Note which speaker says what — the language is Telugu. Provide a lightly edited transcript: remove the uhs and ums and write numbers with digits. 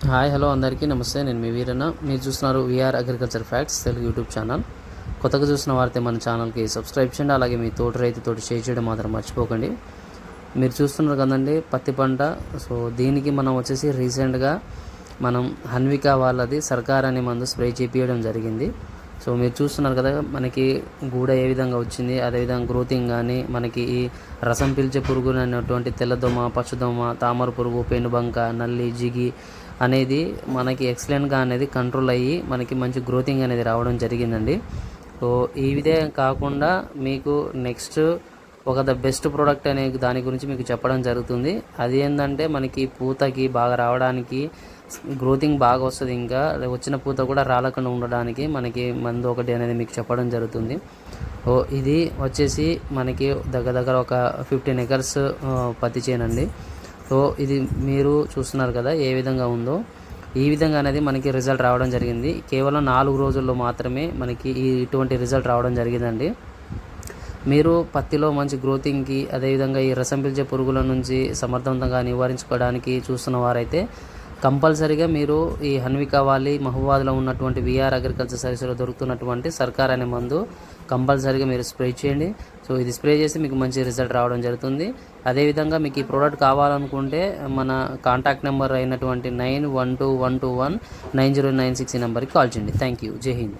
Speaker 1: హాయ్ హలో అందరికీ నమస్తే. నేను మీ వీరన్న. మీరు చూస్తున్నారు VR agriculture facts Telugu YouTube channel. కొత్తగా చూసిన వారైతే మన ఛానల్కి సబ్స్క్రైబ్ చేయండి. అలాగే మీ తోటి రైతుతోటి షేర్ చేయడం మాత్రం మర్చిపోకండి. మీరు చూస్తున్నారు కదండి పత్తి పంట. సో దీనికి మనం వచ్చేసి రీసెంట్గా మనం హన్విక వాళ్ళది సర్కార్ అనే మందు స్ప్రే చేపించడం జరిగింది. సో మీరు చూస్తున్నారు కదా మనకి గూడ ఏ విధంగా వచ్చింది, అదేవిధంగా గ్రోతింగ్ కానీ మనకి ఈ రసం పీల్చే పురుగులు అనేటువంటి తెల్లదోమ, పచ్చదోమ, తామర పురుగు, పెనుబంక, నల్లి, జిగి అనేది మనకి ఎక్సలెంట్గా అనేది కంట్రోల్ అయ్యి మనకి మంచి గ్రోతింగ్ అనేది రావడం జరిగిందండి. సో ఈ విధంగా కాకుండా మీకు నెక్స్ట్ ఒక ద బెస్ట్ ప్రోడక్ట్ అనే దాని గురించి మీకు చెప్పడం జరుగుతుంది. అది ఏంటంటే మనకి పూతకి బాగా రావడానికి, గ్రోతింగ్ బాగా వస్తుంది, ఇంకా వచ్చిన పూత కూడా రాలకుండా ఉండడానికి మనకి మందు ఒకటి అనేది మీకు చెప్పడం జరుగుతుంది. ఇది వచ్చేసి మనకి దగ్గర ఒక 15 ఎకర్స్ పత్తి చేనండి. సో ఇది మీరు చూస్తున్నారు కదా ఏ విధంగా ఉందో. ఈ విధంగా అనేది మనకి రిజల్ట్ రావడం జరిగింది. కేవలం 4 రోజుల్లో మాత్రమే మనకి ఇటువంటి రిజల్ట్ రావడం జరిగిందండి. మీరు పత్తిలో మంచి గ్రోతింగ్కి, అదేవిధంగా ఈ రసం పీల్చే పురుగుల నుంచి సమర్థవంతంగా నివారించుకోవడానికి చూస్తున్న వారైతే కంపల్సరీగా మీరు ఈ హన్విక వాలి మహబూబాద్లో ఉన్నటువంటి వీఆర్ అగ్రికల్చర్ సర్వీస్లో దొరుకుతున్నటువంటి సర్కార్ అనే మందు కంపల్సరీగా మీరు స్ప్రే చేయండి. సో ఇది స్ప్రే చేసి మీకు మంచి రిజల్ట్ రావడం జరుగుతుంది. అదేవిధంగా మీకు ఈ ప్రోడక్ట్ కావాలనుకుంటే మన కాంటాక్ట్ నెంబర్ అయినటువంటి 9121219096 ఈ నెంబర్కి కాల్ చేయండి. Thank you. జై హింద్.